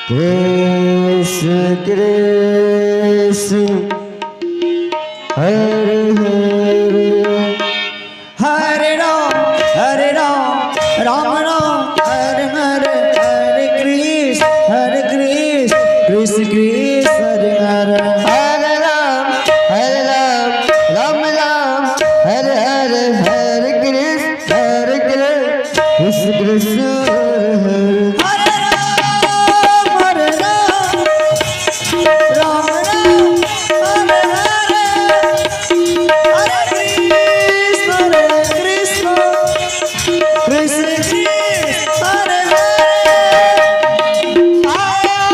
कृष्ण कृष्ण हरे हरे हरे राम राम राम हरे हरे हरे कृष्ण कृष्ण कृष्ण हरे हरे हरे राम राम राम हरे हरे हरे कृष्ण कृष्ण कृष्ण हरे हरे हरे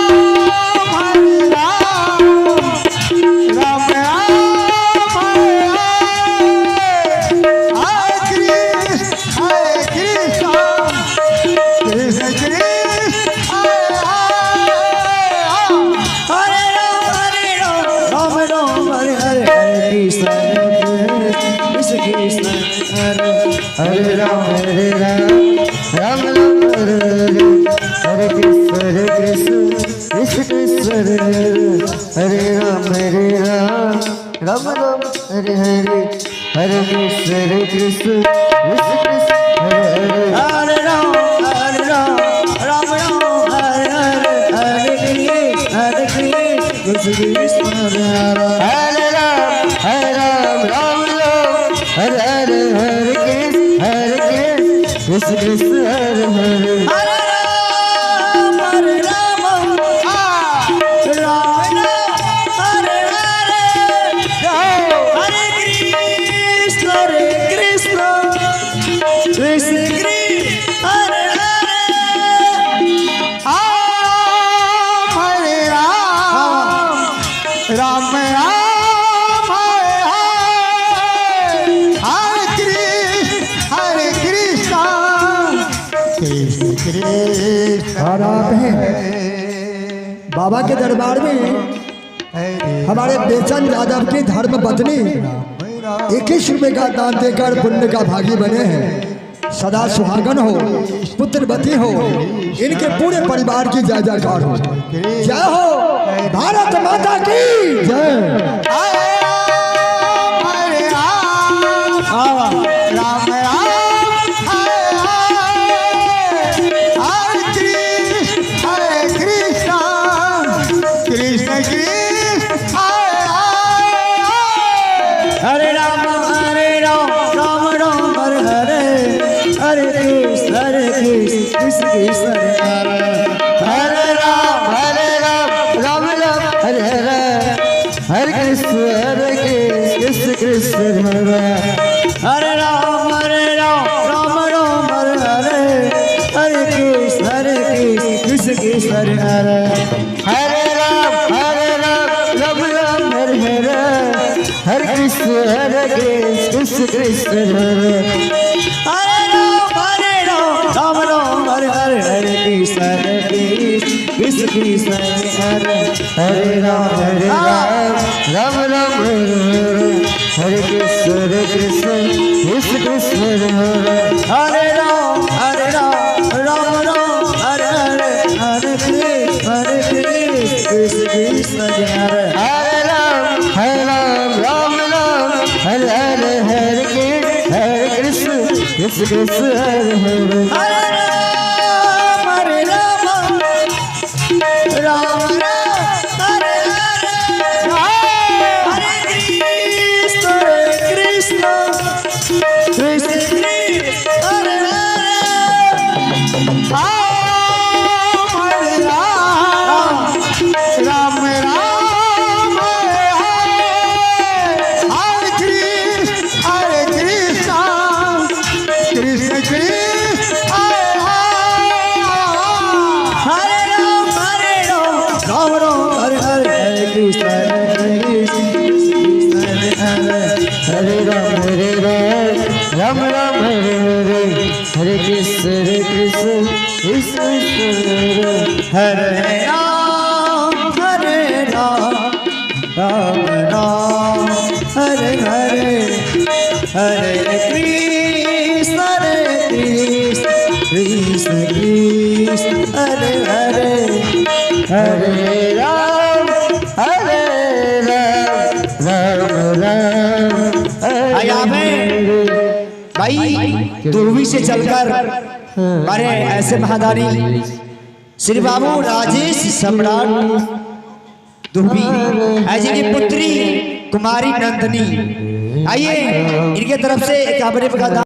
राम राम राम हरे हरे हरे कृष्ण कृष्ण कृष्ण हरे हरे राम राम राम हरे हरे हरे कृष्ण कृष्ण कृष्ण हरे हरे राम राम राम हरे हरे हरे कृष्ण कृष्ण हरे हरे राम राम हरे हरे हरे कृष्ण कृष्ण हरे हरे हरे राम हरे राम हरे हरे हरे कृष्ण कृष्ण कृष्ण हरे हरे हरे राम राम और आप हैं बाबा के दरबार में हमारे बेचन यादव की धर्म पत्नी 21 रुपए का दान देकर पुण्य का भागी बने हैं। सदा सुहागन हो, पुत्रवती हो, इनके पूरे परिवार की जय जयकार हो। जय हो भारत माता की जय। हरे राम राम राम हरे हरे हरे कृष्ण कृष्ण कृष्ण हरे हरे राम राम हरे हरे हरे कृष्ण कृष्ण कृष्ण हरे हरे राम राम हरे हरे हरे कृष्ण कृष्ण कृष्ण हरे हरे राम राम हरे हरे हरे कृष्ण कृष्ण कृष्ण हरे राम हरे हरे हरे कृष्ण कृष्ण कृष्ण हरे हरे राम राम हरे हरे हरे कृष्ण कृष्ण कृष्ण हरे हरे राम राम हरे हरे हरे कृष्ण कृष्ण हरे हरे राम राम हरे हरे हरे कृष्ण कृष्ण कृष्ण हरे हरे हरे राम राम हरे हरे हरे कृष्ण कृष्ण कृष्ण हरे हरे राम राम हरे हरे हरे कृष्ण कृष्ण हरे राम राम हरे हरे हरे कृष्ण कृष्ण कृष्ण हरे हरे हरे राम राम राम। यहाँ पे भाई दूरवी से चलकर हमारे ऐसे महादानी श्री बाबू राजेश सम्राट दुबी ऐसे की पुत्री कुमारी नंदनी, आइए इनके तरफ से एक